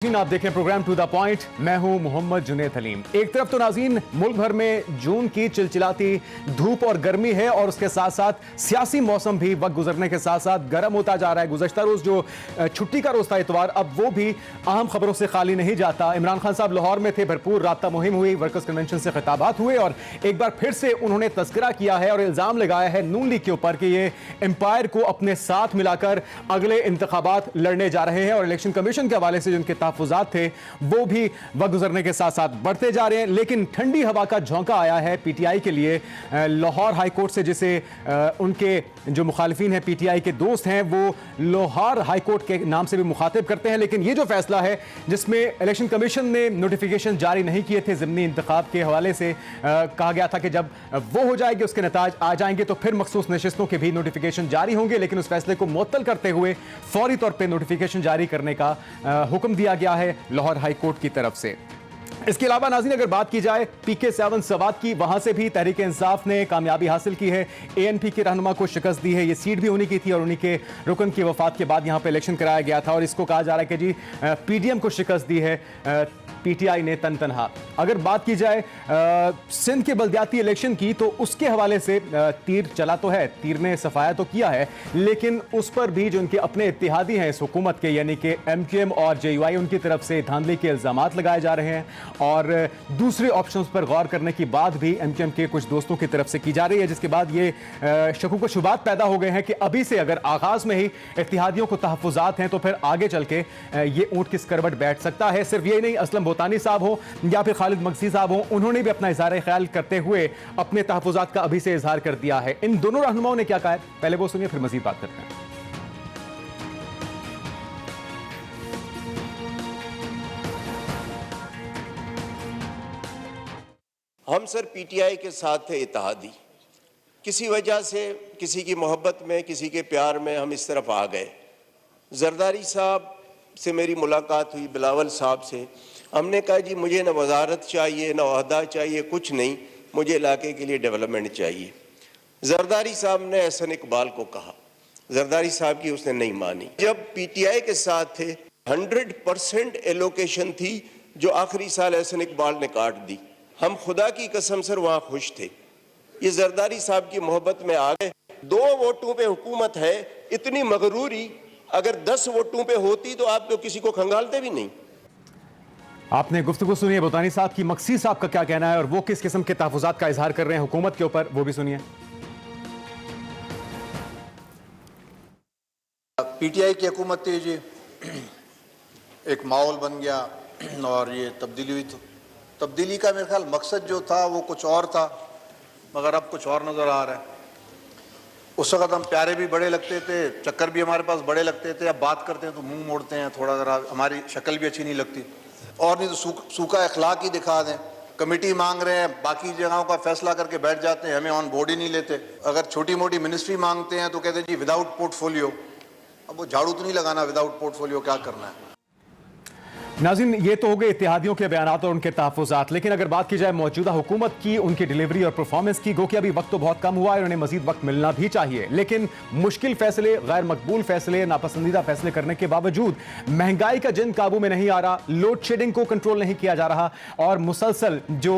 आप देखें programme to the point. मैं हूं मोहम्मद जुनेद हलीम। एक तरफ तो नाज़रीन मुल्क भर में जून की चिलचिलाती धूप और गर्मी है और उसके साथ साथ सियासी मौसम भी वक्त गुजरने के साथ साथ गर्म होता जा रहा है। गुज़श्ता रोज जो छुट्टी का रोज था इतवार, अब वो भी अहम खबरों से खाली नहीं जाता। इमरान खान साहब लाहौर में थे, भरपूर राब्ता मुहिम हुई, वर्कर्स कन्वेंशन से खिताबात हुए और एक बार फिर से उन्होंने तस्करा किया है और इल्जाम लगाया है नून लीग के ऊपर कि ये एम्पायर को अपने साथ मिलाकर अगले इंतखाबात लड़ने जा रहे हैं और इलेक्शन कमीशन के हवाले से जिनके तहफ़्फ़ुज़ात थे वो भी वक्त गुजरने के साथ साथ बढ़ते जा रहे हैं। लेकिन ठंडी हवा का झोंका आया है पीटीआई के लिए लाहौर हाई कोर्ट से, जिसे उनके जो मुखालिफिन हैं पीटीआई के दोस्त हैं वो लाहौर हाई कोर्ट के नाम से भी मुखातिब करते हैं। लेकिन ये जो फैसला है जिसमें इलेक्शन कमीशन ने नोटिफिकेशन जारी नहीं किए थे ज़िमनी इंतखाब के हवाले से, कहा गया था कि जब वो हो जाएगी उसके नताज आ जाएंगे तो फिर मखसूस नशिस्तों के भी नोटिफिकेशन जारी होंगे। लेकिन उस फैसले को मुअत्तल करते हुए फौरी तौर पर नोटिफिकेशन जारी करने का हुक्म दिया गया है लाहौर हाई कोर्ट की तरफ से। इसके अलावा नाज़रीन अगर बात की जाए PK7 सवात की, वहां से भी तहरीक इंसाफ ने कामयाबी हासिल की है। ANP के रहनुमा को शिकस्त दी है। ये सीट भी उन्हीं की थी और उन्हीं के रुकन की वफात के बाद यहां पे इलेक्शन कराया गया था और इसको कहा जा रहा है कि जी PDM को शिकस्त दी है PTI ने तनहा। अगर बात की जाए सिंध के बल्दियाती इलेक्शन की तो उसके हवाले से तीर चला तो है, तीर ने सफाया तो किया है, लेकिन उस पर भी जो उनके अपने इत्तेहादी हैं इस हुकूमत के यानी कि MQM और JUI उनकी तरफ से धांधली के इल्जामात लगाए जा रहे हैं और दूसरे ऑप्शंस पर गौर करने की बात भी MQM के कुछ दोस्तों की तरफ से की जा रही है, जिसके बाद ये शकूक व शुबात पैदा हो गए हैं कि अभी से अगर आगाज में ही इत्तेहादियों को तहफ़्फ़ुज़ात हैं तो फिर आगे चल के ये ऊंट किस करवट बैठ सकता है। सिर्फ ये नहीं, असलम बोतानी साहब हो या फिर खालिद मगसी साहब हो, उन्होंने भी अपना इज़हार ख्याल करते हुए अपने तहफ़्फ़ुज़ात का अभी से इज़हार कर दिया है। इन दोनों रहनुमाओं ने क्या कहा है पहले वो सुनिए, फिर मज़ीद बात करते हैं। हम सर PTI के साथ थे इत्तेहादी, किसी वजह से किसी की मोहब्बत में किसी के प्यार में हम इस तरफ आ गए। जरदारी साहब से मेरी मुलाकात हुई, बिलावल साहब से, हमने कहा जी मुझे ना वजारत चाहिए ना ओहदा चाहिए, कुछ नहीं, मुझे इलाके के लिए डेवलपमेंट चाहिए। जरदारी साहब ने एहसन इकबाल को कहा, जरदारी साहब की उसने नहीं मानी। जब PTI के साथ थे 100% एलोकेशन थी जो आखिरी साल एहसन इकबाल ने काट दी। हम खुदा की कसम सर वहाँ खुश थे। ये जरदारी साहब की मोहब्बत में आ गए। 2 वोटों पे हुकूमत है, इतनी मगरूरी अगर 10 वोटों पे होती तो आप तो किसी को खंगालते भी नहीं। आपने गुफ्तगू सुनिए बोतानी साहब की, मक्सी साहब का क्या कहना है और वो किस किस्म के तहफ़्फ़ुज़ात का इजहार कर रहे हैं हुकूमत के ऊपर, वो भी सुनिए। PTI की हुकूमत थी जी, एक माहौल बन गया और ये तब्दीली हुई। तो तब्दीली का मेरे ख्याल मकसद जो था वो कुछ और था, मगर अब कुछ और नज़र आ रहा है। उस वक़्त हम प्यारे भी बड़े लगते थे, चक्कर भी हमारे पास बड़े लगते थे। अब बात करते हैं तो मुंह मोड़ते हैं, थोड़ा ज़रा हमारी शक्ल भी अच्छी नहीं लगती। और नहीं तो सूखा अखलाक ही दिखा दें। कमेटी मांग रहे हैं, बाकी जगहों का फैसला करके बैठ जाते हैं, हमें ऑन बोर्ड ही नहीं लेते। अगर छोटी मोटी मिनिस्ट्री मांगते हैं तो कहते हैं जी विदाउट पोर्टफोलियो। अब वो झाड़ू तो नहीं लगाना, विदाउट पोर्टफोलियो क्या करना है। नाज़रीन ये तो हो गए इत्तेहादियों के बयानात और उनके तहफ़्फ़ुज़ात, लेकिन अगर बात की जाए मौजूदा हुकूमत की, उनकी डिलीवरी और परफॉर्मेंस की, गो कि अभी वक्त तो बहुत कम हुआ है, उन्हें मजीद वक्त मिलना भी चाहिए। लेकिन मुश्किल फैसले, गैर मकबूल फैसले, नापसंदीदा फैसले करने के बावजूद महंगाई का जिन काबू में नहीं आ रहा, लोड शेडिंग को कंट्रोल नहीं किया जा रहा और मुसलसल जो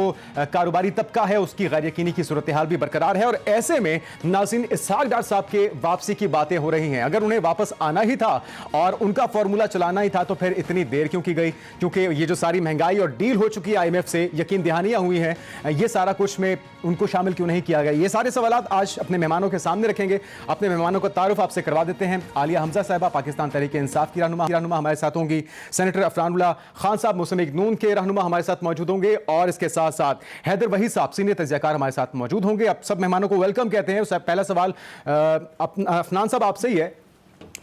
कारोबारी तबका है उसकी गैर यकीनी की सूरत हाल भी बरकरार है। और ऐसे में नाज़रीन इसहाक डार साहब के वापसी की बातें हो रही हैं। अगर उन्हें वापस आना ही था और उनका फॉर्मूला चलाना ही था तो फिर इतनी देर क्यों की गई? क्योंकि ये जो सारी महंगाई और डील हो चुकी है IMF से, यकीन दहानियां हुई हैं, ये सारा कुछ में उनको शामिल क्यों नहीं किया गया? ये सारे सवालात आज अपने मेहमानों के सामने रखेंगे। अपने मेहमानों का तारुफ आपसे करवा देते हैं। आलिया हमजा साहिबा पाकिस्तान तहरीक इंसाफ की रहनुमा हमारे साथ होंगी। सेनेटर अफरानुल्लाह खान साहब मुस्लिम लीग नून के रहनुमा हमारे साथ मौजूद होंगे और इसके साथ साथ हैदर वहीद साहब सीनियर तज्ज़ियाकार हमारे साथ मौजूद होंगे। अब सब मेहमानों को वेलकम कहते हैं। पहला सवाल अफनान साहब आपसे ही है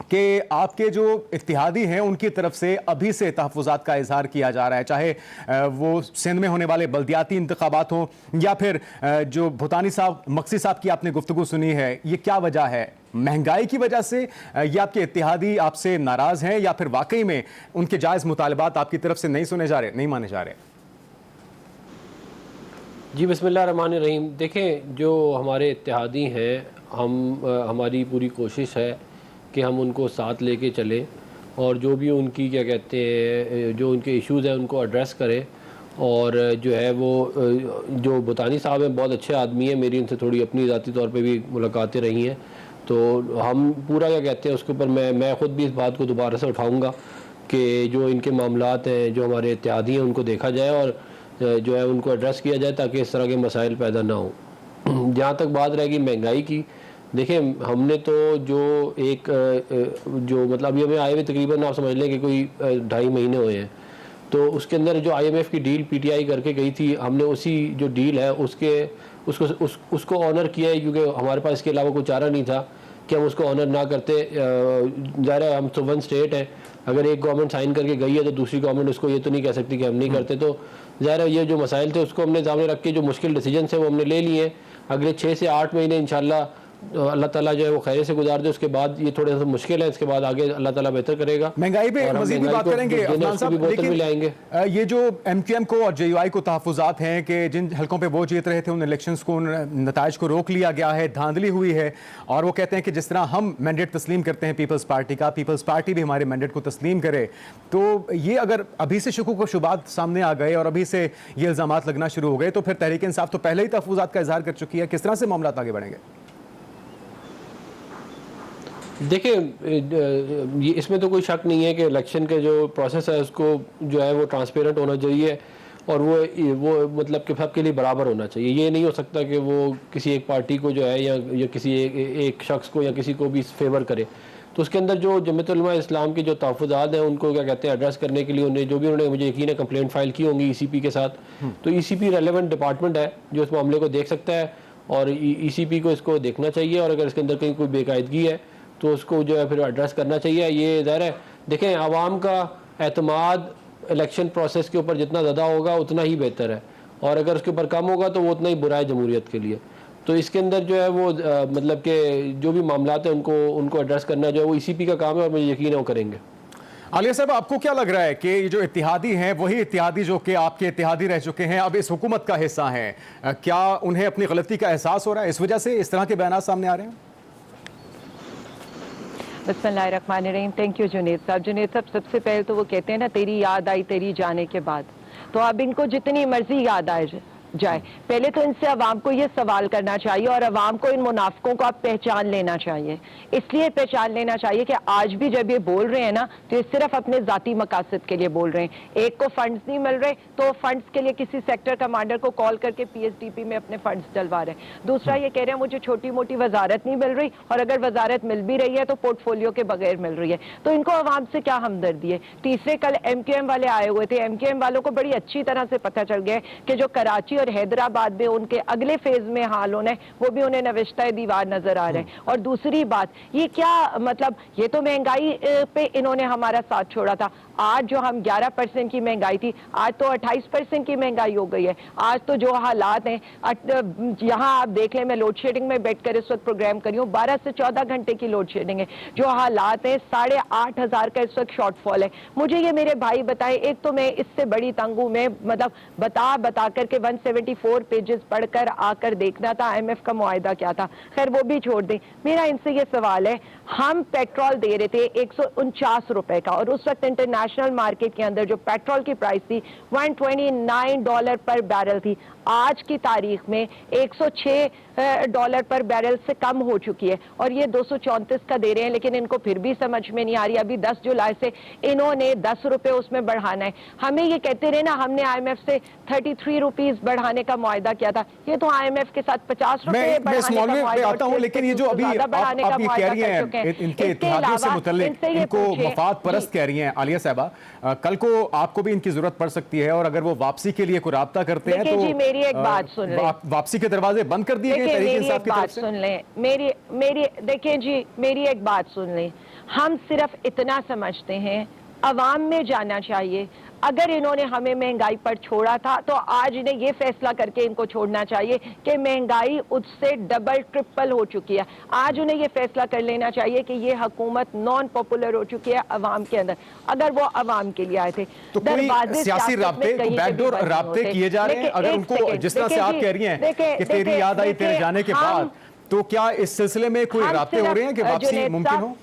कि आपके जो इत्तेहादी हैं उनकी तरफ से अभी से तहफ़्फ़ुज़ात का इजहार किया जा रहा है, चाहे वो सिंध में होने वाले बल्दियाती इंतखाबात हों या फिर जो भूतानी साहब मक्सी साहब की आपने गुफ्तगू सुनी है, ये क्या वजह है? महंगाई की वजह से या आपके इत्तेहादी आपसे नाराज़ हैं या फिर वाकई में उनके जायज़ मुतालबात आपकी तरफ से नहीं सुने जा रहे, नहीं माने जा रहे? जी बिस्मिल्लाह रहमान रहीम। देखें, जो हमारे इत्तेहादी हैं, हमारी पूरी कोशिश है कि हम उनको साथ लेके चलें और जो भी उनकी क्या कहते हैं जो उनके इश्यूज़ हैं उनको एड्रेस करें। और जो है वो जो बुतानी साहब हैं बहुत अच्छे आदमी हैं, मेरी उनसे थोड़ी अपनी ज़ाती तौर पे भी मुलाकातें रही हैं, तो हम पूरा क्या कहते हैं उसके ऊपर मैं ख़ुद भी इस बात को दोबारा से उठाऊँगा कि जो इनके मामलात हैं, जो हमारे इत्तेहादी हैं, उनको देखा जाए और जो है उनको एड्रेस किया जाए ताकि इस तरह के मसाइल पैदा ना हो। जहाँ तक बात रहेगी महंगाई की, देखिए हमने तो जो एक जो मतलब अभी हमें आए हुए तकरीबन आप समझ लें कि कोई 2.5 महीने हुए हैं, तो उसके अंदर जो IMF की डील PTI करके गई थी, हमने उसी जो डील है उसको ऑनर किया है, क्योंकि हमारे पास इसके अलावा कोई चारा नहीं था कि हम उसको ऑनर ना करते। ज़ाहिर है हम सोवन स्टेट है, अगर एक गवर्नमेंट साइन करके गई है तो दूसरी गवर्नमेंट उसको ये तो नहीं कह सकती कि हम नहीं करते। तो ज़ाहिर है ये जो मसाइल थे उसको हमने सामने रख के जो मुश्किल डिसीजन है वो हमने ले लिए हैं। अगले 6 से 8 महीने इंशाल्लाह अल्लाह ताला जो है वो खैर से गुजार दे, उसके बाद ये थोड़ा सा मुश्किल है, इसके बाद आगे अल्लाह ताला बेहतर करेगा। महंगाई पे मजीद भी बात करेंगे अफनान साहब, लेकिन ये जो MQM को और JUI को तहफ़्फ़ुज़ात हैं कि जिन हलकों पे वो जीत रहे थे उन इलेक्शंस को, उन नताइज को रोक लिया गया है, धांधली हुई है, और वो कहते हैं कि जिस तरह हम मैंडेट तस्लीम करते हैं पीपल्स पार्टी का, पीपल्स पार्टी भी हमारे मैंडेट को तस्लीम करे। तो ये अगर अभी से शुकूक व शुबात सामने आ गए और अभी से ये इल्ज़ामात लगना शुरू हो गए तो फिर तहरीक इंसाफ तो पहले ही तहफ़्फ़ुज़ात का इजहार कर चुकी है, किस तरह से मामला आगे बढ़ेंगे? देखिए इसमें तो कोई शक नहीं है कि इलेक्शन के जो प्रोसेस है उसको जो है वो ट्रांसपेरेंट होना चाहिए और वो मतलब कि सबके लिए बराबर होना चाहिए। ये नहीं हो सकता कि वो किसी एक पार्टी को जो है या किसी एक शख्स को या किसी को भी फेवर करे। तो उसके अंदर जो जमीयत उलमा इस्लाम के जो तहफ़्फ़ुज़ात हैं उनको क्या कहते हैं एड्रेस करने के लिए उन्हें जो भी उन्होंने मुझे यकीन है कंप्लेंट फाइल की होंगी ECP के साथ, तो ECP रेलेवेंट डिपार्टमेंट है जो इस मामले को देख सकता है और ECP को इसको देखना चाहिए और अगर इसके अंदर कहीं कोई बेकायदगी है तो उसको जो है फिर एड्रेस करना चाहिए। ये ज़ाहिर है देखें आवाम का एतमाद इलेक्शन प्रोसेस के ऊपर जितना ज़्यादा होगा उतना ही बेहतर है और अगर उसके ऊपर कम होगा तो वो उतना ही बुरा है जमहूरियत के लिए। तो इसके अंदर जो है वो मतलब कि जो भी मामलात हैं उनको एड्रेस करना जो है वो ECP का काम है और मुझे यकीन है वो करेंगे। आलिया साहब, आपको क्या लग रहा है कि ये जो इत्तेहादी हैं वही इत्तेहादी जो कि आपके इत्तेहादी रह चुके हैं अब इस हुकूमत का हिस्सा हैं, क्या उन्हें अपनी गलती का एहसास हो रहा है, इस वजह से इस तरह के बयान सामने आ रहे हैं? बिस्मिल्लाहिर्रहमानिर्रहीम। थैंक यू जुनेद साहब। जुनेद साहब सबसे पहले तो वो कहते हैं ना तेरी याद आई तेरी जाने के बाद, तो अब इनको जितनी मर्जी याद आए जाए, पहले तो इनसे अवाम को ये सवाल करना चाहिए और अवाम को इन मुनाफिकों को आप पहचान लेना चाहिए। इसलिए पहचान लेना चाहिए कि आज भी जब ये बोल रहे हैं ना तो ये सिर्फ अपने जाती मकासद के लिए बोल रहे हैं। एक को फंड्स नहीं मिल रहे तो फंड्स के लिए किसी सेक्टर कमांडर को कॉल करके PSDP में अपने फंड्स डलवा रहे हैं। दूसरा ये कह रहे हैं मुझे छोटी मोटी वजारत नहीं मिल रही और अगर वजारत मिल भी रही है तो पोर्टफोलियो के बगैर मिल रही है, तो इनको अवाम से क्या हमदर्दी है। तीसरे कल MQM वाले आए हुए थे, MQM वालों को बड़ी अच्छी तरह से पता चल गया कि जो कराची और हैदराबाद में उनके अगले फेज में हाल होना है वो भी उन्हें नविश्ता दीवार नजर आ रहे हैं। और दूसरी बात ये क्या मतलब, ये तो महंगाई पे इन्होंने हमारा साथ छोड़ा था। आज जो हम 11% की महंगाई थी आज तो 28% की महंगाई हो गई है। आज तो जो हालात हैं यहाँ आप देख लें, मैं लोड शेडिंग में बैठकर इस वक्त प्रोग्राम करी हूँ, 12 से 14 घंटे की लोड शेडिंग है। जो हालात हैं 8,500 का इस वक्त शॉर्टफॉल है। मुझे ये मेरे भाई बताए, एक तो मैं इससे बड़ी तंग हूँ, मैं मतलब बता करके 174 पेजेस पढ़कर आकर देखना था IMF का मुआहिदा क्या था। खैर वो भी छोड़ दें, मेरा इनसे ये सवाल है, हम पेट्रोल दे रहे थे 149 रुपए का और उस वक्त इंटरनेशनल मार्केट के अंदर जो पेट्रोल की प्राइस थी $129 पर बैरल थी। आज की तारीख में $106 पर बैरल से कम हो चुकी है और ये 234 का दे रहे हैं, लेकिन इनको फिर भी समझ में नहीं आ रही। अभी 10 जुलाई से इन्होंने 10 रुपए उसमें बढ़ाना है। हमें ये कहते रहे ना हमने IMF से 33 रुपीज बढ़ाने का मुआहिदा किया था, ये तो IMF के साथ 50 रुपए बढ़ाने का मुआहिदा आता हूं, लेकिन ये जो अभी आप ये कह रही हैं इनके इत्तेहादियों से मुतल्लिक इनको मफाद परस्त कह रही हैं आलिया साहबा, कल को आपको भी इनकी जरूरत पड़ सकती है और अगर वो वापसी के लिए कोई राब्ता करते हैं तो मेरी एक बात सुन लें, वापसी के दरवाजे बंद कर दिए गए तहरीक इंसाफ की तरफ से। सुन लें मेरी देखिए जी, मेरी एक बात सुन लें, हम सिर्फ इतना समझते हैं अवाम में जाना चाहिए। अगर इन्होंने हमें महंगाई पर छोड़ा था तो आज इन्हें ये फैसला करके इनको छोड़ना चाहिए कि महंगाई उससे डबल ट्रिपल हो चुकी है। आज उन्हें ये फैसला कर लेना चाहिए कि ये हुकूमत नॉन पॉपुलर हो चुकी है अवाम के अंदर, अगर वो अवाम के लिए आए थे। तो कोई सियासी राब्ते, बैकडोर राब्ते किए जा रहे हैं, अगर उनको जिस तरह से आप कह रही हैं कि तेरी याद आई तेरे जाने के बाद, तो क्या इस सिलसिले में कोई राब्ते हो रहे हैं कि वापसी मुमकिन हो?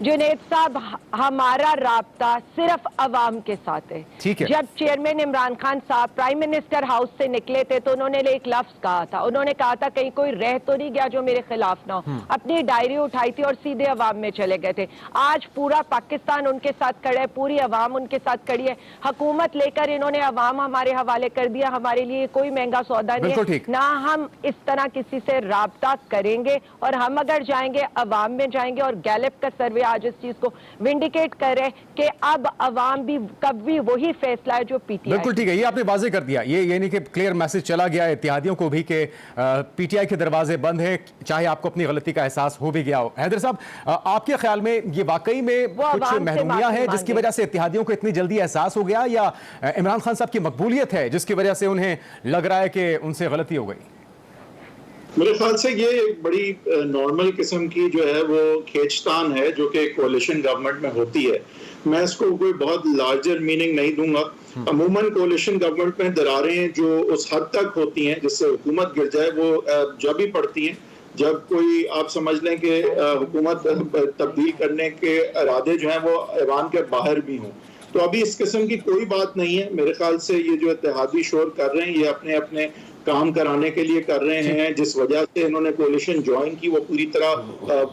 जुनेद साहब, हमारा राब्ता सिर्फ अवाम के साथ है। ठीक है। जब चेयरमैन इमरान खान साहब प्राइम मिनिस्टर हाउस से निकले थे तो उन्होंने एक लफ्ज कहा था, उन्होंने कहा था कहीं कोई रह तो नहीं गया जो मेरे खिलाफ ना हो। अपनी डायरी उठाई थी और सीधे अवाम में चले गए थे। आज पूरा पाकिस्तान उनके साथ खड़ा है, पूरी अवाम उनके साथ खड़ी है। हुकूमत लेकर इन्होंने अवाम हमारे हवाले कर दिया। हमारे लिए कोई महंगा सौदा नहीं बिल्कुल है, ठीक। ना हम इस तरह किसी से राब्ता करेंगे। और हम अगर जाएंगे अवाम में जाएंगे, और गैलेप का सर्वे आज इस चीज को विंडिकेट कर रहे हैं कि अब अवाम भी कभी वही फैसला है जो पीटीआई। बिल्कुल ठीक है, ये आपने वाजे कर दिया। ये यानी कि क्लियर मैसेज चला गया इत्तेहादियों को भी कि पीटीआई के दरवाजे बंद है, चाहे आपको अपनी गलती का एहसास हो भी गया हो। हैदर साहब, आपके ख्याल में ये वाकई में कुछ महरूमियां हैं जिसकी वजह से इत्तेहादियों को इतनी जल्दी एहसास हो गया, या इमरान खान साहब की मकबूलियत है जिसकी वजह से उन्हें लग रहा है कि उनसे गलती हो गई? मेरे ख्याल से ये एक बड़ी नॉर्मल किस्म की जो है वो खींचतान है जो कि कोalition गवर्नमेंट में होती है। मैं इसको कोई बहुत लार्जर मीनिंग नहीं दूंगा। अमूमन कोalition गवर्नमेंट में दरारें जो उस हद तक होती हैं जिससे हुकूमत गिर जाए वो जब ही पड़ती हैं जब कोई आप समझ लें कि हुकूमत तब्दील करने के इरादे जो हैं वो ऐवान के बाहर भी हों। तो अभी इस किस्म की कोई बात नहीं है। मेरे ख्याल से ये जो इत्तेहादी शोर कर रहे हैं ये अपने अपने काम कराने के लिए कर रहे हैं। जिस वजह से इन्होंने कोalition ज्वाइन की वो पूरी तरह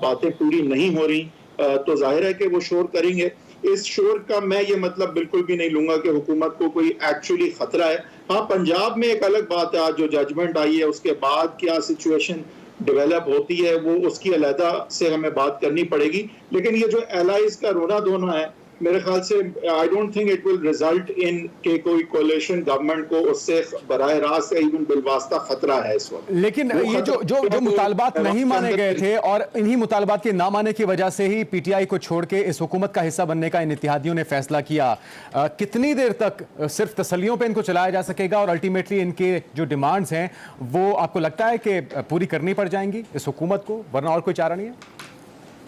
बातें पूरी नहीं हो रही, तो जाहिर है कि वो शोर करेंगे। इस शोर का मैं ये मतलब बिल्कुल भी नहीं लूंगा कि हुकूमत को कोई एक्चुअली खतरा है। हाँ, पंजाब में एक अलग बात है, आज जो जजमेंट आई है उसके बाद क्या सिचुएशन डेवलप होती है वो उसकी अलहदा से हमें बात करनी पड़ेगी। लेकिन ये जो एलाइज का रोना धोना है, मेरे ख्याल से I don't think it will result in के कोई कोalition गवर्नमेंट को उससे बराह रास्त इवन बिलवास्ता खतरा है इस वक्त। लेकिन ये जो मुतालबात नहीं माने गए थे और इन्हीं मुतालबात के ना माने की वजह से ही पीटीआई को छोड़ के इस हुकूमत का हिस्सा बनने का इन इत्तेहादियों ने फैसला किया। कितनी देर तक सिर्फ तसल्लियों पे इनको चलाया जा सकेगा और अल्टीमेटली इनके जो डिमांड्स हैं वो आपको लगता है कि पूरी करनी पड़ जाएंगी इस हुकूमत को, वरना और कोई चारा नहीं है?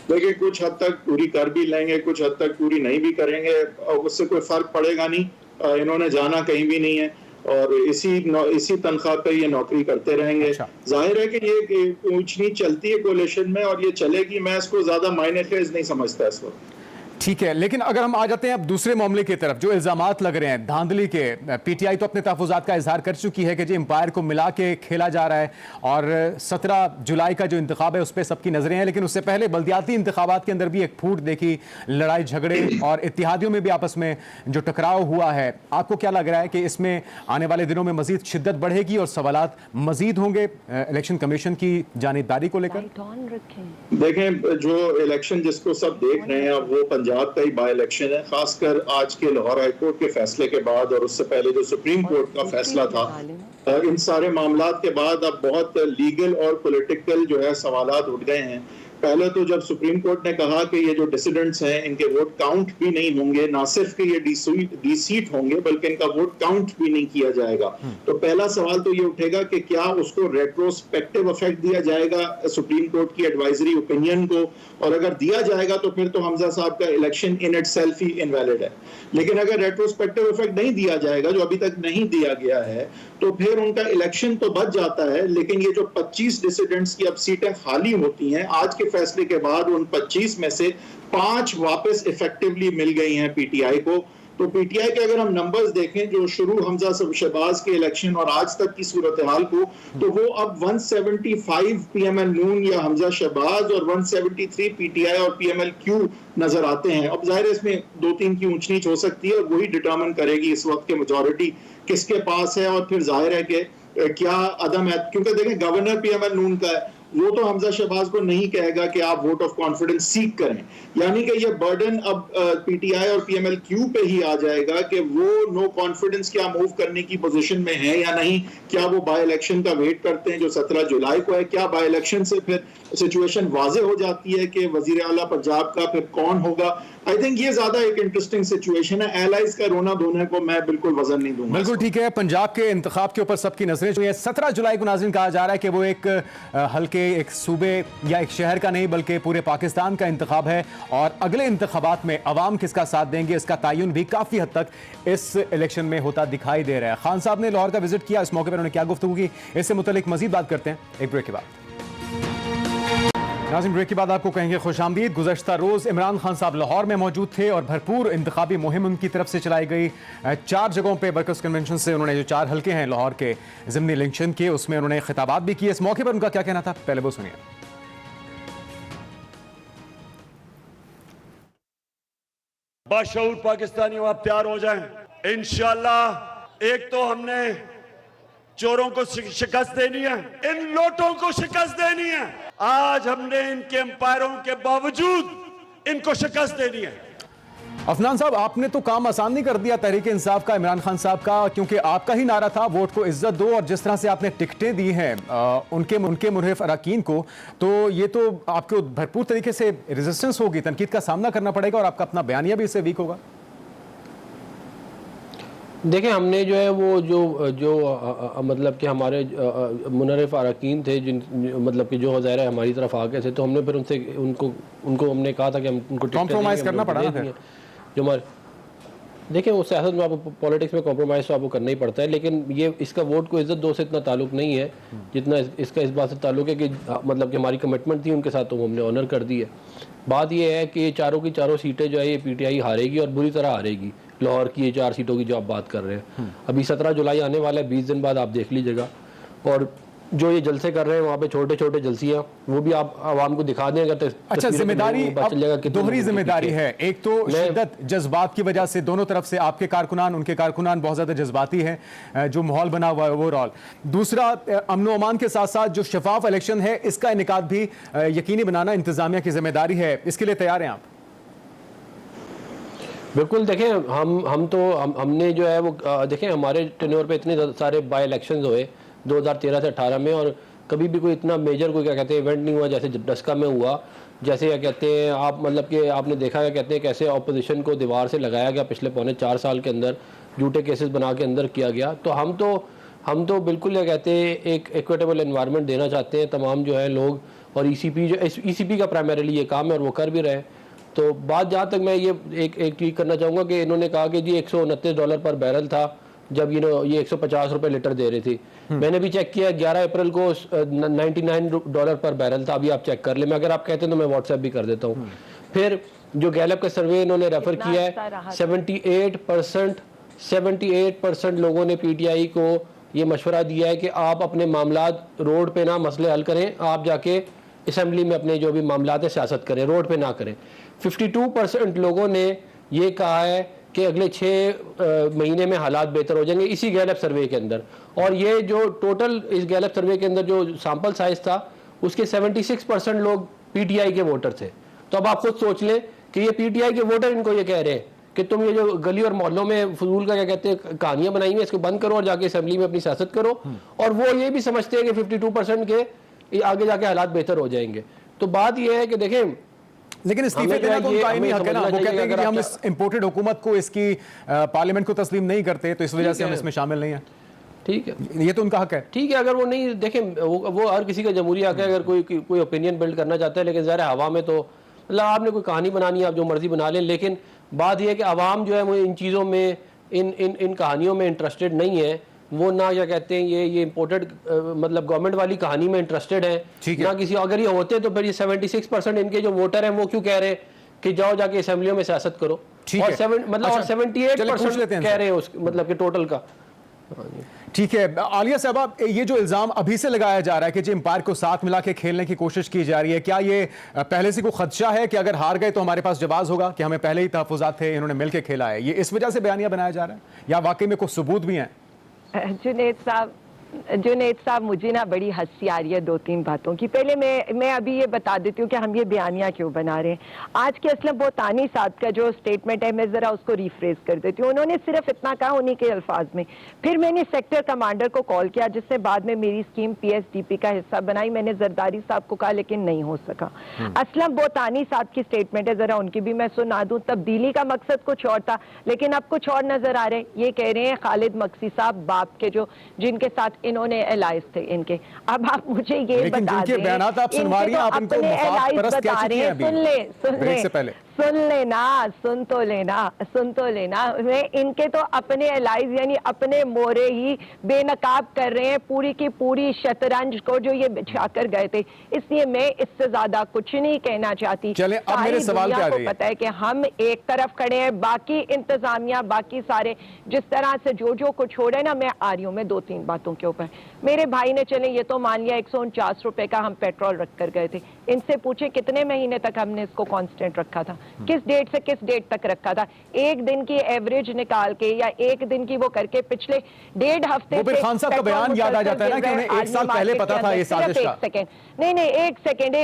देखिए, कुछ हद तक पूरी कर भी लेंगे, कुछ हद तक पूरी नहीं भी करेंगे, उससे कोई फर्क पड़ेगा नहीं। इन्होंने जाना कहीं भी नहीं है और इसी तनख्वाह पे ये नौकरी करते रहेंगे। अच्छा। जाहिर है कि ये ऊंच नीच चलती है कोalition में और ये चलेगी। मैं इसको ज्यादा मायने खेज नहीं समझता इस वक्त। ठीक है, लेकिन अगर हम आ जाते हैं अब दूसरे मामले की तरफ, जो इल्जामात लग रहे हैं धांधली के, पीटीआई तो अपने तहफुजात का इजहार कर चुकी है कि जी एम्पायर को मिला के खेला जा रहा है और 17 जुलाई का जो इंतखाब है उस पर सबकी नजरें हैं। लेकिन उससे पहले बल्दियाती इंतखाबात के अंदर भी एक फूट देखी, लड़ाई झगड़े और इत्तेहादियों में भी आपस में जो टकराव हुआ है। आपको क्या लग रहा है कि इसमें आने वाले दिनों में मजीद शिद्दत बढ़ेगी और सवालात मजीद होंगे इलेक्शन कमीशन की जानिबदारी को लेकर? देखें, जो इलेक्शन जिसको सब देख रहे हैं अब वो पंजाब का ही बाई इलेक्शन है, खासकर आज के लाहौर हाई कोर्ट के फैसले के बाद और उससे पहले जो सुप्रीम कोर्ट का फैसला था। इन सारे मामलात के बाद अब बहुत लीगल और पॉलिटिकल जो है सवालात उठ गए हैं। पहले तो जब सुप्रीम कोर्ट ने कहा कि ये जो डिसिडेंट्स हैं इनके वोट काउंट भी नहीं होंगे, ना सिर्फ कि ये डिसीट होंगे बल्कि इनका वोट काउंट भी नहीं किया जाएगा, तो पहला सवाल तो ये उठेगा कि क्या उसको रेट्रोस्पेक्टिव इफेक्ट दिया जाएगा सुप्रीम कोर्ट की एडवाइजरी ओपिनियन को, और अगर दिया जाएगा तो फिर तो हमजा साहब का election in itself he invalid है। लेकिन अगर रेट्रोस्पेक्टिव इफेक्ट नहीं दिया जाएगा, जो अभी तक नहीं दिया गया है, तो फिर उनका इलेक्शन तो बच जाता है। लेकिन ये जो 25 डिसिडेंट्स की अब सीटें खाली होती हैं, आज के फैसले के बाद उन 25 में से 5 वापस इफेक्टिवली मिल गई हैं पीटीआई को। तो पीटीआई के अगर हम नंबर्स देखें जो शुरू हमजा शहबाज के इलेक्शन और आज तक की सूरत हाल को, तो वो अब 175 पीएमएल नून या हमजा शहबाज और 173 पीटीआई और पीएमएल क्यू नजर आते हैं। अब जाहिर है इसमें 2-3 की ऊंच नीच हो सकती है और वही डिटरमिन करेगी इस वक्त के मेजॉरिटी किसके पास है। और फिर जाहिर है कि क्या अदम है, क्योंकि देखें गवर्नर पीएमएल नून का है, वो तो हमजा शहबाज को नहीं कहेगा कि आप वोट ऑफ कॉन्फिडेंस सीक करें, यानी कि ये बर्डन अब पीटीआई और पीएमएल क्यू पे ही आ जाएगा कि वो नो कॉन्फिडेंस क्या मूव करने की पोजीशन में है या नहीं। क्या वो बाय इलेक्शन का वेट करते हैं जो 17 जुलाई को है, क्या बाय इलेक्शन से फिर सिचुएशन वाजे हो जाती है कि वजीर आला पंजाब का फिर कौन होगा। आई थिंक ये ज्यादा एक इंटरेस्टिंग सिचुएशन है। एलाइज का रोना धोने को मैं बिल्कुल वजन नहीं दूंगा। बिल्कुल ठीक है, पंजाब के इंतखाब के ऊपर सबकी नजरें जो है 17 जुलाई को नाज़रीन कहा जा रहा है कि वो एक हल्के एक सूबे या एक शहर का नहीं बल्कि पूरे पाकिस्तान का इंतखाब है और अगले इंतखाबात में अवाम किसका साथ देंगे इसका तयन भी काफी हद तक इस इलेक्शन में होता दिखाई दे रहा है। खान साहब ने लाहौर का विजिट किया, इस मौके पर उन्होंने क्या गुफ्तगू की, इससे मुतल्लिक मजीद बात करते हैं एक ब्रेक के बाद। नाज़रीन, ब्रेक के बाद आपको कहेंगे खुशामदीद। गुज़श्ता रोज़ इमरान खान साहब लाहौर में मौजूद थे और भरपूर इंतखाबी मुहिम उनकी तरफ से चलाई गई। 4 जगहों पे वर्कर्स कन्वेंशन से उन्होंने जो 4 हल्के हैं लाहौर के ज़िमनी इलेक्शन के, उसमें उन्होंने खिताबात भी किए। इस मौके पर उनका क्या कहना था, पहले वो सुनिए। बाशऊर पाकिस्तानियों, आप तैयार हो जाएं। इंशाअल्लाह एक तो हमने चोरों को शिकस्त देनी है, इन लोटों को शिकस्त देनी है। आज हमने इनके एम्पायरों के बावजूद इनको शिकस्त देनी है। अफनान साहब, आपने तो काम आसान नहीं कर दिया तहरीक इंसाफ का, इमरान खान साहब का, क्योंकि आपका ही नारा था वोट को इज्जत दो, और जिस तरह से आपने टिकटें दी हैं उनके मुरहफ अराकीन को, तो ये तो आपको भरपूर तरीके से रेजिस्टेंस होगी, तनकीद का सामना करना पड़ेगा, और आपका अपना बयानिया भी इससे वीक होगा। देखें, हमने जो है वो जो मतलब कि हमारे मुनरफ अरकान थे, जिन मतलब कि जो ज़ाहिर है हमारी तरफ आ गए थे, तो हमने फिर उनसे उनको हमने कहा था कि हम उनको कॉम्प्रोमाइज़ करना पड़ा ना फिर। जो हमारे देखें, वो सियासत में आपको पॉलिटिक्स में कॉम्प्रोमाइज़ तो आपको करना ही पड़ता है, लेकिन ये इसका वोट को इज्जत दो से इतना ताल्लुक नहीं है जितना इसका इस बात से ताल्लुक है कि मतलब कि हमारी कमिटमेंट थी उनके साथ, तो हमने ऑनर कर दी है। बात ये है कि चारों की चारों सीटें जो है ये PTI हारेगी, और बुरी तरह हारेगी। लाहौर की ये 4 सीटों की जो आप बात कर रहे हैं, अभी 17 जुलाई आने वाला है, 20 दिन बाद आप देख लीजिएगा। और जो ये जलसे कर रहे हैं वहाँ पे छोटे छोटे जलसियाँ, वो भी आप आवाम को दिखा दें। अगर अच्छा, जिम्मेदारी दोहरी जिम्मेदारी है। एक तो शिद्दत जज्बात की वजह से दोनों तरफ से आपके कारकुनान, उनके कारकुनान बहुत ज़्यादा जज्बाती हैं, जो माहौल बना हुआ है ओवरऑल। दूसरा, अमन अमान के साथ साथ जो शफाफ इलेक्शन है, इसका इनेकाद भी यकीनी बनाना इंतजामिया की जिम्मेदारी है। इसके लिए तैयार हैं आप? बिल्कुल। देखें, हमने जो है वो देखें, हमारे टेन्योर पे इतने सारे बाई इलेक्शंस हुए 2013 से 18 में, और कभी भी कोई इतना मेजर कोई क्या कहते हैं इवेंट नहीं हुआ जैसे डस्का में हुआ। जैसे क्या कहते हैं आप, मतलब कि आपने देखा क्या कहते हैं कैसे ऑपोजिशन को दीवार से लगाया गया पिछले पौने 4 साल के अंदर, झूठे केसेस बना के अंदर किया गया। तो हम तो बिल्कुल क्या कहते हैं एक इक्विटेबल एनवायरनमेंट देना चाहते हैं तमाम जो है लोग, और ECP का प्राइमरीली ये काम है और वो कर भी रहे हैं। तो बात जहाँ तक मैं ये एक चीज़ करना चाहूँगा कि इन्होंने कहा कि जी $129 पर बैरल था जब ये $150 लीटर दे रही थी। मैंने भी चेक किया, 11 अप्रैल को $99 पर बैरल था। अभी आप चेक कर ले, मैं अगर आप कहते हैं तो मैं व्हाट्सएप भी कर देता हूँ। फिर जो गैलप का सर्वे इन्होंने रेफर किया है, 78% लोगों ने PTI को ये मशवरा दिया है कि आप अपने मामलात रोड पे ना मसले हल करें, आप जाके असम्बली में अपने जो भी मामलात है सियासत करें, रोड पे ना करें। 52% लोगों ने ये कहा है कि अगले 6 महीने में हालात बेहतर हो जाएंगे, इसी गैलप सर्वे के अंदर। और ये जो टोटल इस गैलप सर्वे के अंदर जो सैंपल साइज था, उसके 76% लोग PTI के वोटर थे। तो अब आप खुद सोच लें कि ये PTI के वोटर इनको ये कह रहे हैं कि तुम ये जो गली और मोहल्लों में फजूल का क्या कहते हैं कहानियां बनाई हुई, इसको बंद करो और जाके असेंबली में अपनी सियासत करो। और वो ये भी समझते हैं कि 52% के आगे जाके हालात बेहतर हो जाएंगे। तो बात ये है कि देखें, लेकिन इस्तीफे देना तो उनका आईनी हक है ना। वो कहते हैं कि हम इस इंपोर्टेड हुकूमत को, इसकी पार्लियामेंट को तस्लीम नहीं करते, तो इस वजह से हम इसमें शामिल नहीं है। ठीक है, ये तो उनका हक है। ठीक है, अगर वो नहीं, देखें वो हर किसी का जमहूरी हक है अगर कोई ओपिनियन बिल्ड करना चाहता है, लेकिन ज़ाहिर हवा में तो मतलब आपने कोई कहानी बनानी है, आप जो मर्जी बना लें। लेकिन बात यह है कि आवाम जो है वो इन चीज़ों में, इन कहानियों में इंटरेस्टेड नहीं है। वो ना क्या कहते हैं ये इम्पोर्टेड मतलब गवर्नमेंट वाली कहानी में इंटरेस्टेड है ना किसी। अगर ये होते तो फिर ये 76% इनके जो वोटर हैं वो क्यों कह रहे हैं कि जाओ जाके असेंबलियों में सियासत करो। और 78% कह रहे हैं उस मतलब कि टोटल का। ठीक है आलिया साहब, ये जो इल्जाम अभी से लगाया जा रहा है कि जो एम्पायर को साथ मिला के खेलने की कोशिश की जा रही है, क्या ये पहले से कोई खदशा है कि अगर हार गए तो हमारे पास जवाब होगा कि हमें पहले ही तहफ़्फ़ुज़ात थे, इन्होंने मिलकर खेला है, ये इस वजह से बयानिया बनाया जा रहा है, या वाकई में कुछ सबूत भी हैं? जुनेद साहब, मुझे ना बड़ी हंसी आ रही है 2-3 बातों की। पहले मैं अभी ये बता देती हूँ कि हम ये बयानिया क्यों बना रहे हैं। आज के असलम बोतानी साहब का जो स्टेटमेंट है, मैं ज़रा उसको रिफ्रेज कर देती हूँ। उन्होंने सिर्फ इतना कहा उन्हीं के अल्फाज में। फिर मैंने सेक्टर कमांडर को कॉल किया, जिससे बाद में मेरी स्कीम PSDP का हिस्सा बनाई। मैंने जरदारी साहब को कहा, लेकिन नहीं हो सका। असलम बोतानी साहब की स्टेटमेंट है, ज़रा उनकी भी मैं सुना दूँ। तब्दीली का मकसद कुछ और था, लेकिन अब कुछ और नज़र आ रहे हैं। ये कह रहे हैं खालिद मक्सी साहब बाप के, जो जिनके साथ इन्होंने एलाइज थे इनके। अब आप मुझे ये बता दें, बयानात आप सुनवा रही हैं, आप इनको मुखात परस्त कह चुकी हैं अभी। सुन ले सुन लेना, सुन तो लेना। मैं इनके तो अपने एलाइज यानी अपने मोरे ही बेनकाब कर रहे हैं पूरी की पूरी शतरंज को जो ये बिछा कर गए थे। इसलिए मैं इससे ज्यादा कुछ नहीं कहना चाहती। चले अब मेरे सवाल पे आ जाइए। पता है कि हम एक तरफ खड़े हैं, बाकी इंतजामिया बाकी सारे जिस तरह से जो कुछ हो रहा है ना, मैं आ रही हूँ मैं 2-3 बातों के ऊपर। मेरे भाई ने चले ये तो मान लिया 149 रुपए का हम पेट्रोल रख कर गए थे। इनसे पूछे कितने महीने तक हमने इसको कांस्टेंट रखा था, किस डेट से किस डेट तक रखा था। एक दिन की एवरेज निकाल के या एक दिन की वो करके पिछले 1.5 हफ्ते वो फिर खान साहब का बयान याद आ जाता है ना कि उन्हें 1 साल पहले पता था ये साजिश का। नहीं एक सेकंड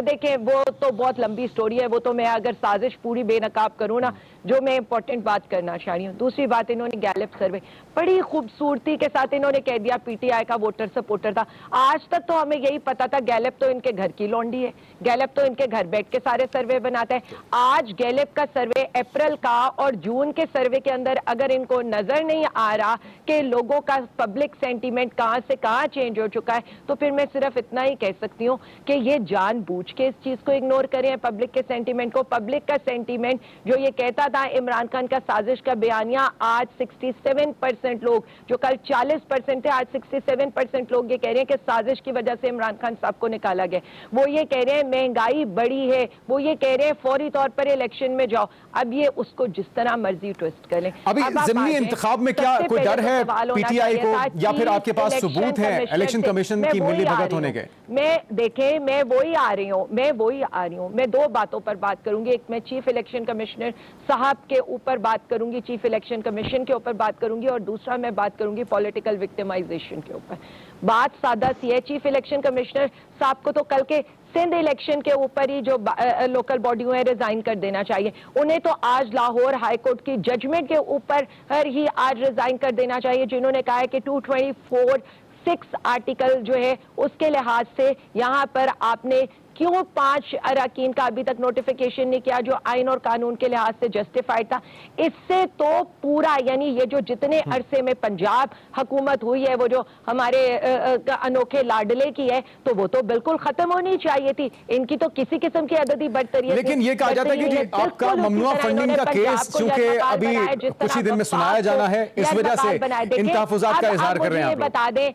देखें, वो तो बहुत लंबी स्टोरी है। वो तो मैं अगर साजिश पूरी बेनकाब करूं ना, जो मैं इंपॉर्टेंट बात करना चाह रही हूँ। दूसरी बात, इन्होंने गैलेप सर्वे बड़ी खूबसूरती के साथ इन्होंने कह दिया पीटीआई का वोटर सपोर्टर था। आज तक तो हमें यही पता था गैलेप तो इनके घर की लौंडी है, गैलेप तो इनके घर बैठ के सारे सर्वे बनाता है। आज गैलेप का सर्वे अप्रैल का और जून के सर्वे के अंदर अगर इनको नजर नहीं आ रहा कि लोगों का पब्लिक सेंटीमेंट कहां से कहां चेंज हो चुका है, तो फिर मैं सिर्फ इतना ही कह सकती हूँ कि ये जानबूझ के इस चीज को इग्नोर करें, पब्लिक के सेंटीमेंट को। पब्लिक का सेंटीमेंट जो ये कहता था इमरान खान का साजिश का बयानिया, आज 67% लोग, जो कल 40% थे, आज 67% लोग ये कह रहे हैं कि साजिश की वजह से इमरान खान साहब को निकाला गया। वो ये कह रहे हैं महंगाई बढ़ी है, वो ये कह रहे हैं फौरी तौर पर इलेक्शन में जाओ। अब ये उसको जिस तरह मर्जी ट्विस्ट कर लें। अभी ज़मीनी इंतखाब में क्या कोई डर है पीटीआई को, या फिर आपके पास सबूत है इलेक्शन कमीशन की मिलीभगत होने के? मैं वही आ रही हूँ। मैं 2 बातों पर बात करूंगी। एक, मैं चीफ इलेक्शन कमिश्नर साहब के ऊपर बात करूंगी, चीफ इलेक्शन कमीशन के ऊपर बात करूंगी, और दूसरा मैं बात करूंगी पॉलिटिकल विक्टिमाइजेशन के ऊपर। बात सादा सी है, चीफ इलेक्शन कमिश्नर साहब को तो कल के सिंध इलेक्शन के ऊपर ही जो लोकल बॉडी है रिजाइन कर देना चाहिए। उन्हें तो आज लाहौर हाई कोर्ट की जजमेंट के ऊपर ही आज रिजाइन कर देना चाहिए, जिन्होंने कहा है कि 224(6) आर्टिकल जो है उसके लिहाज से यहाँ पर आपने क्यों 5 अरकान का अभी तक नोटिफिकेशन नहीं किया, जो आइन और कानून के लिहाज से जस्टिफाइड था। इससे तो पूरा यानी ये जो जितने अरसे में पंजाब हुकूमत हुई है, वो जो हमारे अनोखे लाडले की है, तो वो तो बिल्कुल खत्म होनी चाहिए थी। इनकी तो किसी किस्म की अददी बरतरी। लेकिन ये कहा जाता है कि जी आपका ममनुआ फंडिंग का केस चूंकि अभी कुछ ही दिन में सुनाया जाना है, इस वजह से इन तहफुजात का इजहार कर रहे हैं आप लोग। बता दें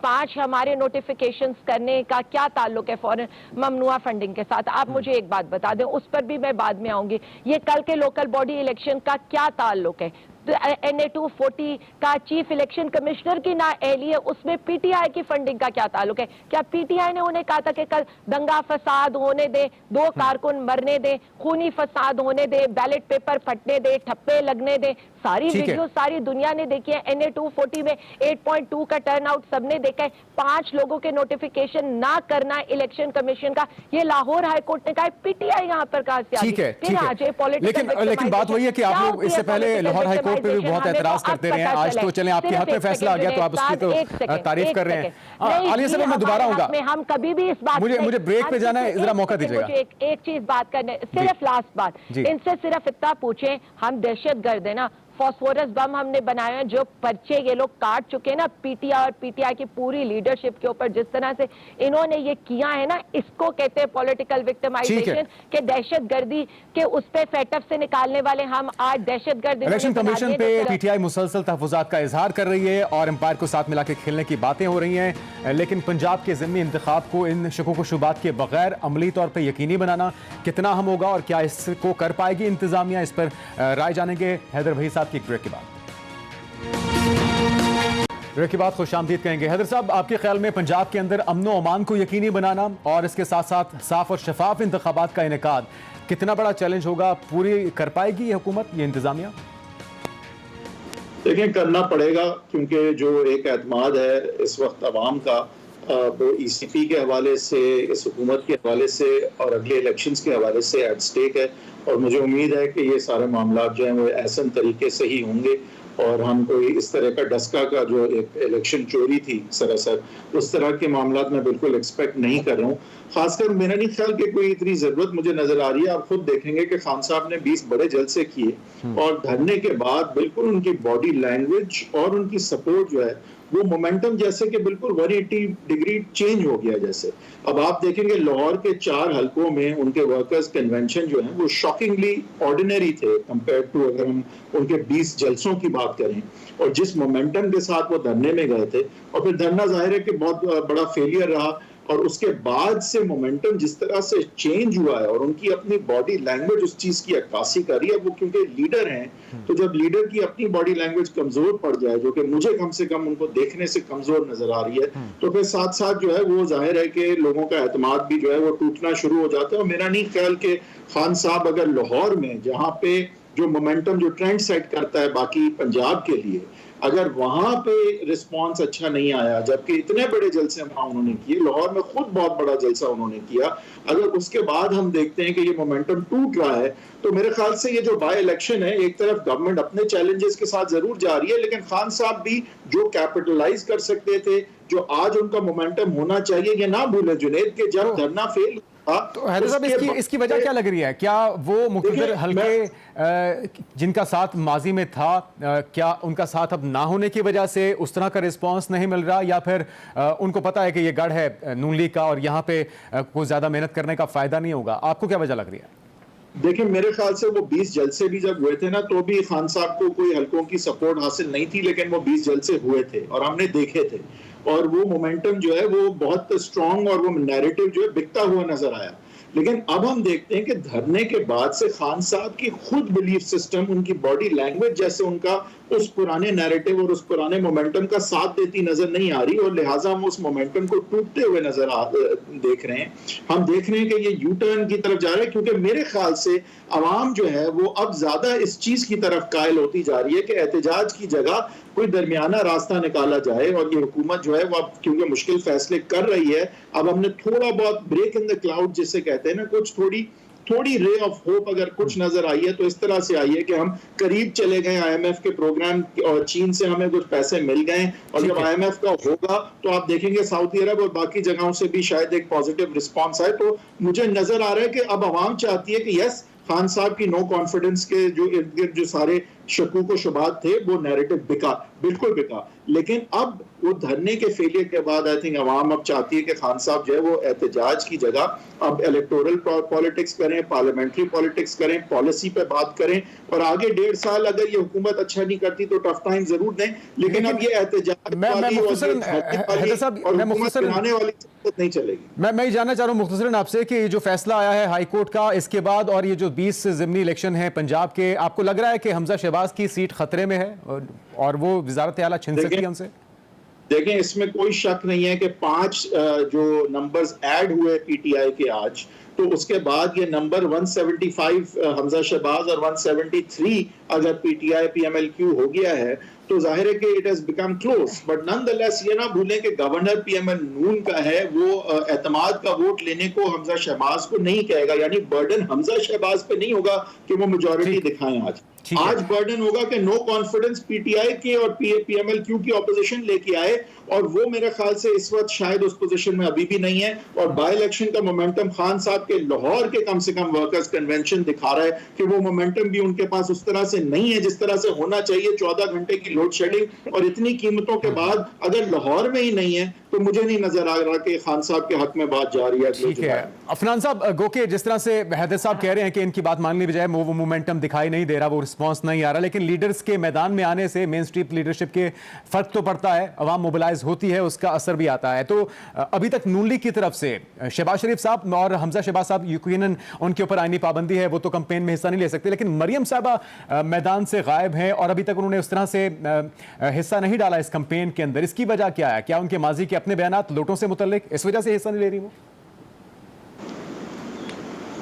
5 हमारे नोटिफिकेशंस करने का क्या ताल्लुक है फॉरेन ममनुआ फंडिंग के साथ? आप मुझे एक बात बता दें, उस पर भी मैं बाद में आऊंगी। ये कल के लोकल बॉडी इलेक्शन का क्या ताल्लुक है? NA 240 का चीफ इलेक्शन कमिश्नर की नाअहली है, उसमें पीटीआई की फंडिंग का क्या ताल्लुक है? क्या पीटीआई ने उन्हें कहा था कि कल दंगा फसाद होने दे, 2 कारकुन मरने दे, खूनी फसाद होने दे, बैलेट पेपर फटने दे, ठप्पे लगने दे? सारी वीडियो सारी दुनिया ने देखी है। NA 240 में 8.2 का टर्नआउट सबने देखा है। 5 लोगों के नोटिफिकेशन ना करना इलेक्शन कमीशन का, ये लाहौर हाईकोर्ट ने कहा है। पीटीआई यहाँ पर कहा से लेकिन बात वही है कि आप लोग इससे पहले लाहौर हाईकोर्ट पे भी बहुत एतराज करते रहे हैं। आज तो चले आपके हक में फैसला आ गया, तो आप उसकी तो तारीफ कर रहे हैं। आलिया साहब, मैं दोबारा आऊंगा। हम कभी भी इस बात मुझे ब्रेक पे जाना है, जरा मौका दीजिएगा। एक चीज बात करने, सिर्फ लास्ट बात, इनसे सिर्फ इतना पूछें, हम दहशतगर्द है ना, फॉस्फोरस बम हमने बनाए हैं, जो पर्चे ये लोग काट चुके हैं ना पीटीआई और पीटीआई की पूरी लीडरशिप के ऊपर, जिस तरह से इन्होंने ये किया है ना, इसको कहते हैं पॉलिटिकल विक्टिमाइजेशन के दहशतगर्दी के उस पे फेटअप से निकालने वाले हम आज दहशतगर्द। इलेक्शन कमीशन पे पीटीआई मुसलसल तहफुजात का इजहार कर रही है और एम्पायर को साथ मिला के खेलने की बातें हो रही हैं, लेकिन पंजाब के ज़िम्मी इंतखाब को इन शकों शुबात के बगैर अमली तौर पर यकीनी बनाना कितना अहम होगा और क्या इसको कर पाएगी इंतजामिया, इस पर राय जानेंगे हैदर भाई साहब की एक ब्रेक के बाद खुशामदीद कहेंगे। हैदर साहब, आपके ख्याल में पंजाब के अंदर अमन व अमान को यकीनी बनाना और इसके साथ साथ साफ और शफाफ इंतखाबात का इनेकाद कितना बड़ा चैलेंज होगा? पूरी कर पाएगी ये हुकूमत, ये इंतजामिया? देखिए, करना पड़ेगा, क्योंकि जो एक एतमाद है इस वक्त अवाम का, वो ECP के हवाले से, इस हुकूमत के हवाले से और अगले इलेक्शंस के हवाले से एट स्टेक है। और मुझे उम्मीद है कि ये सारे मामला जो हैं वो ऐसन तरीके से ही होंगे और हम कोई इस तरह का डस्का का जो एक इलेक्शन चोरी थी सरासर, उस तरह के मामला मैं बिल्कुल एक्सपेक्ट नहीं कर रहा हूँ। खासकर मेरा नहीं ख्याल कि कोई इतनी जरूरत मुझे नजर आ रही है। आप खुद देखेंगे कि खान साहब ने 20 बड़े जलसे किए और धरने के बाद बिल्कुल उनकी बॉडी लैंग्वेज और उनकी सपोर्ट जो है वो मोमेंटम जैसे कि बिल्कुल 180 डिग्री चेंज हो गया जैसे। अब आप देखेंगे लाहौर के 4 हलकों में उनके वर्कर्स कन्वेंशन जो है वो शॉकिंगली ऑर्डिनरी थे कंपेयर टू अगर हम उनके 20 जलसों की बात करें और जिस मोमेंटम के साथ वो धरने में गए थे। और फिर धरना जाहिर है कि बहुत बड़ा फेलियर रहा और उसके बाद से मोमेंटम जिस तरह से चेंज हुआ है और उनकी अपनी बॉडी लैंग्वेज उस चीज की अक्कासी कर रही है। वो क्योंकि लीडर हैं तो जब लीडर की अपनी बॉडी लैंग्वेज कमजोर पड़ जाए, जो कि मुझे कम से कम उनको देखने से कमजोर नजर आ रही है, तो फिर साथ साथ जो है वो जाहिर है कि लोगों का एतमाद भी जो है वो टूटना शुरू हो जाता है। और मेरा नहीं ख्याल कि खान साहब अगर लाहौर में जहाँ पे जो मोमेंटम जो ट्रेंड सेट करता है बाकी पंजाब के लिए, अगर वहां पे रिस्पांस अच्छा नहीं आया, जबकि इतने बड़े जलसे वहां उन्होंने किए, लाहौर में खुद बहुत बड़ा जलसा उन्होंने किया, अगर उसके बाद हम देखते हैं कि ये मोमेंटम टूट रहा है, तो मेरे ख्याल से ये जो बाय इलेक्शन है, एक तरफ गवर्नमेंट अपने चैलेंजेस के साथ जरूर जा रही है, लेकिन खान साहब भी जो कैपिटलाइज कर सकते थे, जो आज उनका मोमेंटम होना चाहिए, ये ना भूले जुनेद के जब धरना फेल। तो हैदर साहब इसकी वजह क्या लग रही है? क्या वो मुख्तलिफ हल्के जिनका साथ माजी में था, क्या उनका साथ अब ना होने की वजह से उस तरह का रिस्पांस नहीं मिल रहा, या फिर उनको पता है कि ये गढ़ है नून लीग का और यहाँ पे कुछ ज्यादा मेहनत करने का फायदा नहीं होगा? आपको क्या वजह लग रही है? देखिए मेरे ख्याल से वो 20 जलसे भी जब हुए थे ना, तो भी खान साहब को कोई हल्कों की सपोर्ट हासिल नहीं थी, लेकिन वो 20 जलसे हुए थे और हमने देखे थे और वो मोमेंटम जो है वो बहुत स्ट्रांग और वो नैरेटिव जो है बिकता हुआ नजर आया। लेकिन अब हम देखते हैं कि धरने के बाद से खान साहब की खुद बिलीफ सिस्टम, उनकी बॉडी लैंग्वेज जैसे उनका उस पुराने नैरेटिव और उस पुराने मोमेंटम का साथ देती नजर नहीं आ रही और लिहाजा हम उस मोमेंटम को टूटते हुए देख रहे हैं। हम देख रहे हैं कि ये यू टर्न की तरफ जा रहा है, क्योंकि मेरे ख्याल से अवाम जो है वो अब ज्यादा इस चीज की तरफ कायल होती जा रही है कि एहतजाज की जगह कोई दरमियाना रास्ता निकाला जाए। और ये हुकूमत जो है वो अब क्योंकि मुश्किल फैसले कर रही है, अब हमने थोड़ा बहुत ब्रेक इन द क्लाउड जिसे कहते हैं ना, कुछ थोड़ी रे ऑफ होप अगर कुछ नजर आई है तो इस तरह से आई है कि हम करीब चले गए आईएमएफ के प्रोग्राम और चीन से हमें कुछ पैसे मिल गए और जब आईएमएफ का होगा तो आप देखेंगे सऊदी अरब और बाकी जगहों से भी शायद एक पॉजिटिव रिस्पांस आए। तो मुझे नजर आ रहा है कि अब आवाम चाहती है कि यस, खान साहब की नो कॉन्फिडेंस के जो इर्द गिर्द जो सारे शकूक व शुबात थे वो नैरेटिव बिका, बिल्कुल बिका। लेकिन अब वो धरने के फेलियर के बाद आई थिंक अवाम अब चाहती है कि खान साहब जो है वो एहतजाज की जगह अब इलेक्टोरल पॉलिटिक्स करें, पार्लियामेंट्री पॉलिटिक्स करें, पॉलिसी पे बात करें और आगे 1.5 साल अगर ये हुकूमत अच्छा नहीं करती तो टफ टाइम जरूर दें। लेकिन अब ये एहतजाज नहीं चलेगी। मैं ये जानना चाह रहा हूँ मुख्तसरन आपसे कि जो फैसला आया है हाई कोर्ट का इसके बाद और ये जो 20 ज़िमनी इलेक्शन है पंजाब के, आपको लग रहा है कि हमजा शहबाज की सीट खतरे में है और वो वजारत आला छीन सकती है उनसे? देखें, इसमें कोई शक नहीं है कि 5 जो नंबर्स ऐड हुए पीटीआई के आज, तो उसके बाद ये नंबर 175 हमजा शहबाज और 173 अगर पीटीआई पीएमएलक्यू हो गया है तो जाहिर है कि it has become close. But nonetheless ये ना भूलें कि गवर्नर पीएमएल नून का है, वो एतमाद का वोट लेने को हमजा शहबाज को नहीं कहेगा, यानी बर्डन हमजा शहबाज पे नहीं होगा कि वो मेजॉरिटी दिखाएं। आज बर्डन होगा कि नो कॉन्फिडेंस पीटीआई के और पीएमएलक्यू की ऑपोजिशन लेके आए और वो मेरे ख्याल से इस वक्त शायद उस पोजीशन में अभी भी नहीं है। और बाय इलेक्शन का मोमेंटम खान साहब के लाहौर के कम से कम वर्कर्स कन्वेंशन दिखा रहा है कि वो मोमेंटम भी उनके पास उस तरह से नहीं है जिस तरह से होना चाहिए। 14 घंटे की लोड शेडिंग और इतनी कीमतों के बाद अगर लाहौर में ही नहीं है तो मुझे नहीं नजर आ रहा कि खान साहब के हक में बात जा रही है। ठीक है अफनान साहब, गोके जिस तरह से हैदर साहब कह रहे हैं कि इनकी बात मानने बजाय वो मोमेंटम दिखाई नहीं दे रहा, वो रिस्पांस नहीं आ रहा, लेकिन लीडर्स के मैदान में आने से मेन स्ट्रीट लीडरशिप के फर्क तो पड़ता है, अवाम मोबिलाइज होती है, उसका असर भी आता है। तो अभी तक नून लीग की तरफ से शहबाज शरीफ साहब और हमजा शहबाज साहब यकीनन उनके ऊपर आईनी पाबंदी है, वो तो कैंपेन में हिस्सा नहीं ले सकते, लेकिन मरियम साहबा मैदान से गायब हैं और अभी तक उन्होंने उस तरह से हिस्सा नहीं डाला इस कैंपेन के अंदर। इसकी वजह क्या है? क्या उनके माजी के अपने बयानात लोटों से मुतल्लिक इस वजह से हिस्सा नहीं ले रही वो?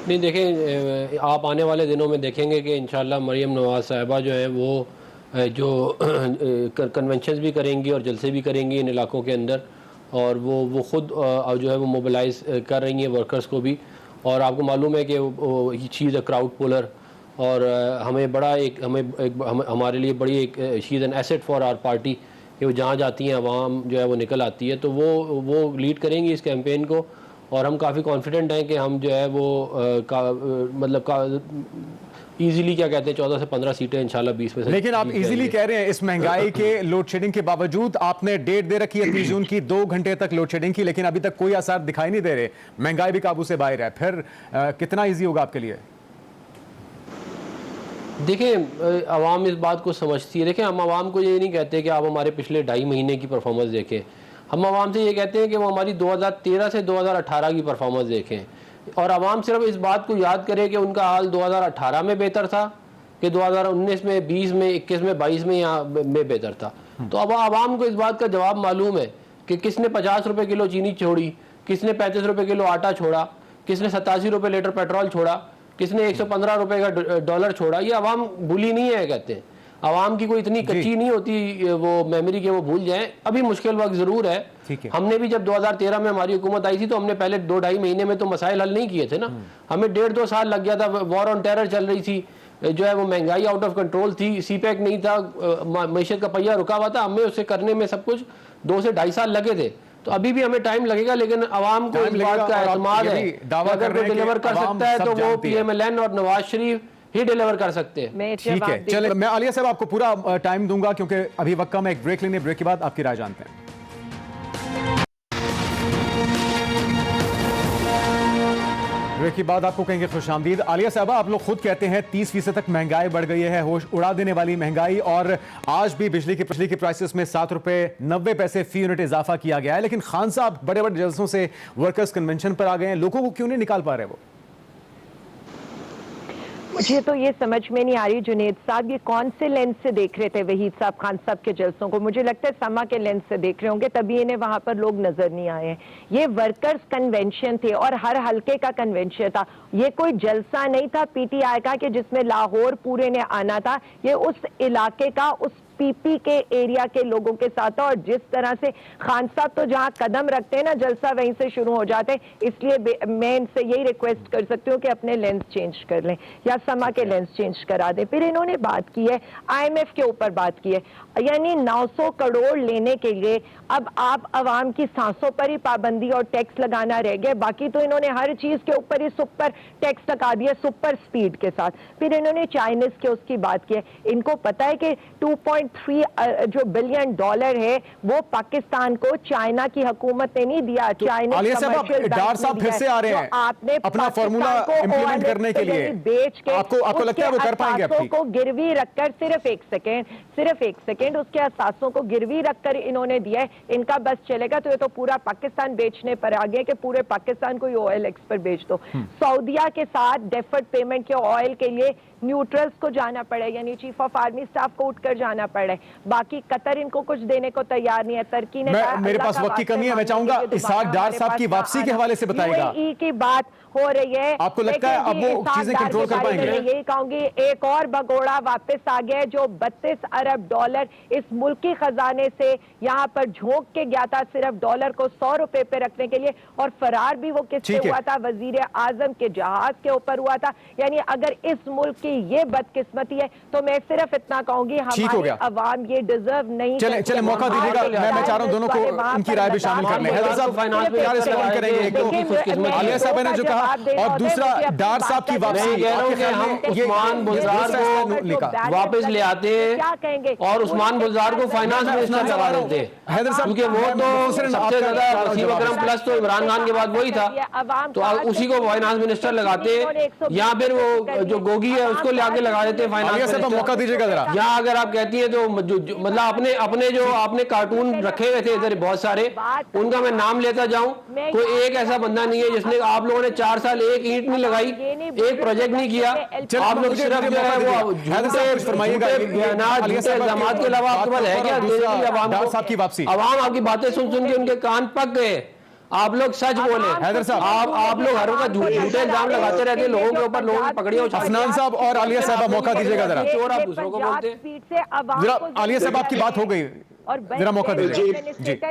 नहीं, देखें आप आने वाले दिनों में देखेंगे कि इंशाल्लाह मरियम नवाज साहिबा जो है वो जो कन्वेंशंस भी करेंगी और जलसे भी करेंगी इन इलाकों के अंदर, और वो ख़ुद जो है वो मोबिलाइज कर रही हैं वर्कर्स को भी। और आपको मालूम है कि she is a crowd puller और हमें बड़ा हमारे लिए बड़ी एक she is an asset for our party कि वो जहाँ जाती हैं अवाम जो है वो निकल आती है, तो वो लीड करेंगी इस कैंपेन को। और हम काफ़ी कॉन्फिडेंट हैं कि हम जो है वो इजीली क्या कहते हैं 14 से 15 सीटें इंशाल्लाह 20 में से। लेकिन आप इजीली कह रहे हैं, इस महंगाई के लोड शेडिंग के बावजूद आपने डेट दे रखी है 30 जून की, 2 घंटे तक लोड शेडिंग की, लेकिन अभी तक कोई आसार दिखाई नहीं दे रहे, महंगाई भी काबू से बाहर है, फिर कितना ईजी होगा आपके लिए? देखें आवाम इस बात को समझती है। देखें हम आवाम को ये नहीं कहते कि आप हमारे पिछले 2.5 महीने की परफॉर्मेंस देखें, हम आवाम से ये कहते हैं कि वो हमारी 2013 से 2018 की परफॉर्मेंस देखें, और आवाम सिर्फ इस बात को याद करे कि उनका हाल 2018 में बेहतर था कि 2019 में, 20 में, 21 में, 22 में यहाँ में बेहतर था। तो अब आवाम को इस बात का जवाब मालूम है कि किसने 50 रुपये किलो चीनी छोड़ी, किसने 35 रुपये किलो आटा छोड़ा, किसने 87 रुपये लीटर पेट्रोल छोड़ा, किसने 115 रुपये का डॉलर छोड़ा। ये आवाम भूली नहीं है, कहते हैं आवाम की कोई इतनी कच्ची नहीं होती वो मेमोरी के वो भूल जाएं। अभी मुश्किल वक्त ज़रूर है। हमने भी जब 2013 में हमारी हुकूमत आई थी तो हमने पहले 2-2.5 महीने में तो मसाइल हल नहीं किए थे ना, हमें 1.5-2 साल लग गया था। वॉर ऑन टेरर चल रही थी, जो है वो महंगाई आउट ऑफ कंट्रोल थी, सीपैक नहीं था, मईशत का पहिया रुका हुआ था, हमें उसे करने में सब कुछ 2 से 2.5 साल लगे थे। तो अभी भी हमें टाइम लगेगा, लेकिन आवाम को इस बात का एतमाद है कि अगर वो डिलीवर कर सकता है तो वो PMLN और नवाज शरीफ ही डिलीवर कर सकते हैं। ठीक है, चलिए मैं आलिया साहब आपको पूरा टाइम दूंगा क्योंकि अभी वक्त कम है, एक ब्रेक लेने, ब्रेक के बाद आपकी राय जानते हैं। ब्रेक के बाद आपको कहेंगे खुशामदीद। आलिया साहब, आप लोग खुद कहते हैं 30% तक महंगाई बढ़ गई है, होश उड़ा देने वाली महंगाई, और आज भी बिजली के प्राइसेस में 7 रुपए 90 पैसे फी यूनिट इजाफा किया गया है। लेकिन खान साहब बड़े बड़े जलसों से वर्कर्स कन्वेंशन पर आ गए हैं, लोगों को क्यों नहीं निकाल पा रहे वो? मुझे तो ये समझ में नहीं आ रही जुनेद साहब, ये कौन से लेंस से देख रहे थे वहीद साहब खान साहब के जलसों को? मुझे लगता है समा के लेंस से देख रहे होंगे, तभी इन्हें वहां पर लोग नजर नहीं आए हैं। ये वर्कर्स कन्वेंशन थे और हर हल्के का कन्वेंशन था, ये कोई जलसा नहीं था PTI का कि जिसमें लाहौर पूरे ने आना था। ये उस इलाके का, उस PP के एरिया के लोगों के साथ था, और जिस तरह से खान साहब तो जहां कदम रखते हैं ना जलसा वहीं से शुरू हो जाते हैं। इसलिए मैं इनसे यही रिक्वेस्ट कर सकती हूँ कि अपने लेंस चेंज कर लें या समा के लेंस चेंज करा दें। फिर इन्होंने बात की है IMF के ऊपर बात की है, यानी 900 करोड़ लेने के लिए अब आप अवाम की सांसों पर ही पाबंदी और टैक्स लगाना रह गया, बाकी तो इन्होंने हर चीज के ऊपर ही सुपर टैक्स लगा दिया, सुपर स्पीड के साथ। फिर इन्होंने चाइनीज के उसकी बात की है। इनको पता है कि 2.3 जो बिलियन डॉलर है वो पाकिस्तान को चाइना की हुकूमत ने नहीं दिया, चाइनीज कमर्शियल डार साहब फिर से आ रहे हैं आपने अपना फॉर्मूला इंप्लीमेंट करने के लिए बेच के आपको लगता है वो कर पाएंगे? को गिरवी रखकर सिर्फ एक सेकेंड उसके असासों को गिरवी रखकर इन्होंने दिया है। इनका बस चलेगा तो ये तो पूरा पाकिस्तान बेचने पर आ गए कि पूरे पाकिस्तान को ये ऑयल एक्सपोर्ट बेच दो। सऊदिया के साथ डेफर्ड पेमेंट के ऑयल के लिए न्यूट्रल्स को जाना पड़े, यानी चीफ ऑफ आर्मी स्टाफ को उठकर जाना पड़े। बाकी कतर इनको कुछ देने को तैयार नहीं है। तुर्की ने मेरे पास वक्त की कमी है, मैं चाहूंगा इसहाक डार साहब की वापसी के हवाले से बताइएगा। UAE की बात हो रही है, आपको लगता है अब वो चीजें कंट्रोल कर पाएंगे? यही कहूंगी एक और भगोड़ा वापस आ गया जो 32 अरब डॉलर इस मुल्की खजाने से यहाँ पर झोंक के गया था सिर्फ डॉलर को 100 रुपए पे रखने के लिए, और फरार भी वो किससे हुआ था? वजीर आजम के जहाज के ऊपर हुआ था। यानी अगर इस मुल्क की ये बदकिस्मती है तो मैं सिर्फ इतना कहूंगी हमारे अवाम ये डिजर्व नहीं। चले मौका दीजिएगा, मैं चाह रहा हूं दोनों को उनकी राय भी शामिल कर लें। हैदर साहब आलिया साहब ने जो कहा, और दूसरा डार साहब की वापसी, हम उस्मान बुज़दार को वापस ले आते हैं और उस्मान बुज़दार को फाइनेंस मिनिस्टर लगा देते हैं, क्योंकि वो तो सबसे ज्यादा वसीम अकरम प्लस तो इमरान खान के बाद वही था, तो उसी को फाइनेंस मिनिस्टर लगाते हैं। या फिर वो जो गोगी है उसको आगे लगा देते हैं फाइनेंस मिनिस्टर। मौका दीजिएगा जरा। यहाँ अगर आप कहती है तो मतलब अपने जो आपने कार्टून रखे हुए थे इधर बहुत सारे, उनका मैं नाम लेता जाऊं, कोई एक ऐसा बंदा नहीं है जिसने, आप लोगों ने 4 साल एक ईंट नहीं लगाई, एक प्रोजेक्ट नहीं किया। आप लोग सिर्फ जो है वो इल्जामात के अलावा आपके पास है क्या? अवाम आपकी बातें सुन के उनके कान पक गए। आप लोग सच बोले हैदर साहब, आप लोग हर वक्त झूठे इल्जाम लगाते रहते हैं लोगों के ऊपर, लोगों की पकड़ियां उछालते हैं। अफनान साहब और आलिया साहब मौका दीजिएगा जरा। चोर आप दूसरों को बोलते हैं। जरा आलिया साहब आपकी बात हो गई, जरा मौका दीजिए।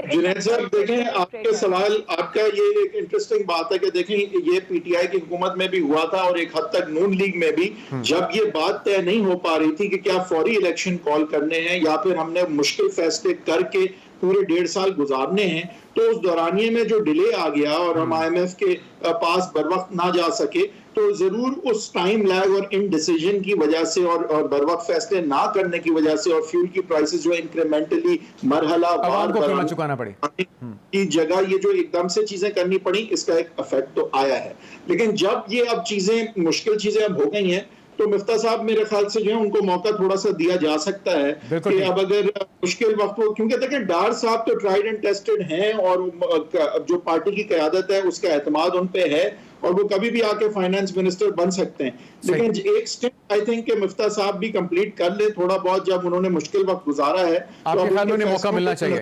जुनैद साहब देखें, आपके सवाल, आपका ये एक इंटरेस्टिंग बात है कि देखें ये PTI की हुकूमत में भी हुआ था और एक हद तक नून लीग में भी, जब ये बात तय नहीं हो पा रही थी कि क्या फौरी इलेक्शन कॉल करने हैं या फिर हमने मुश्किल फैसले करके पूरे 1.5 साल गुजारने हैं, तो उस दौरानिए में जो डिले आ गया और हम IMF के पास बर वक्त ना जा सके, तो जरूर उस टाइम लैग और इन डिसीजन की वजह से और बर वक्त फैसले ना करने की वजह से और फ्यूल की प्राइसेस जो इंक्रीमेंटली मरहला आवाम को कीमत चुकाना पड़ी की जगह ये जो एकदम से चीजें करनी पड़ी, इसका एक इफेक्ट तो आया है। लेकिन जब ये अब चीजें मुश्किल चीजें अब हो गई हैं, तो मिफ्ता साहब मेरे ख्याल से जो है उनको मौका थोड़ा सा दिया जा सकता है कि अब अगर मुश्किल वक्त हो, क्योंकि देखिए डार साहब तो ट्राइड एंड टेस्टेड हैं और जो पार्टी की क़यादत है उसका एतमाद उन पे है और वो कभी भी आके फाइनेंस मिनिस्टर बन सकते हैं। लेकिन एक स्टेप आई थिंक कि मिफ्ता साहब भी कंप्लीट कर ले थोड़ा बहुत, जब उन्होंने मुश्किल वक्त गुजारा है। आपके ख्याल में उन्हें मौका मिलना चाहिए?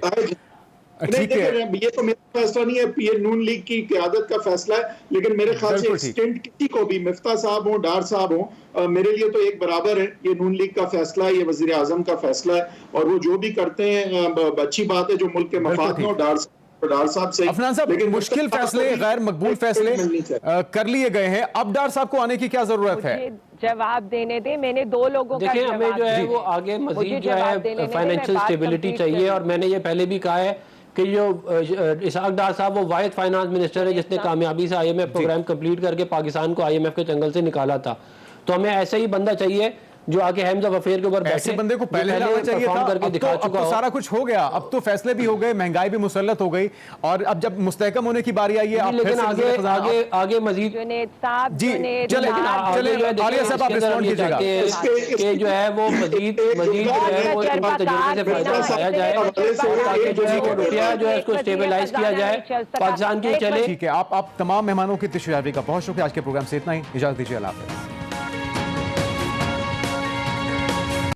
नहीं, ये तो मेरा फैसला नहीं है, ये नून लीग की क़यादत का फैसला है, लेकिन मेरे ख्याल से स्टेंट किसी को भी, मिफ्ता साहब हो, डार साहब हो, मेरे लिए तो एक बराबर है। ये नून लीग का फैसला है, ये वजीर आजम का फैसला है और वो जो भी करते हैं अच्छी बात है, जो मुल्क के मफाद में हो। डार साहब से अफनान साहब, मुश्किल फैसले, गैर मकबूल फैसले कर लिए गए हैं, अब डार साहब को आने की क्या जरूरत है? जवाब देने दे, मैंने 2 लोगों का देखिए, हमें जो है वो आगे मजीद जो है फाइनेंशियल स्टेबिलिटी चाहिए और मैंने ये पहले भी कहा है कि जो इसहाक डार साहब वो वाहिद फाइनेंस मिनिस्टर है जिसने कामयाबी से IMF प्रोग्राम कंप्लीट करके पाकिस्तान को IMF के जंगल से निकाला था। तो हमें ऐसे ही बंदा चाहिए जो आगे हेम्स ऑफ अफेयर के ऊपर ऐसे बंदे को पहले लाना चाहिए था। करके दिखा चुका तो सारा कुछ हो गया, अब तो फैसले भी हो गए, महंगाई भी मुसल्लत हो गई और अब जब मुस्तहकम होने की बारी आई है, लेकिन आगे मजीद जी चले आलिया साहब आप रिस्पॉन्ड कीजिएगा कि जो है वो मजीद जो है वो इनके तजुर्बे से फायदा उठाया जाए ताकि जो है वो रुपया जो है उसको स्टेबलाइज किया जाए, पाकिस्तान की चले। ठीक है, आप तमाम मेहमानों की तशरीफ का बहुत शुक्रिया। आज के प्रोग्राम से इतना ही, इजाजत दीजिए, अल्लाह हाफ़िज़।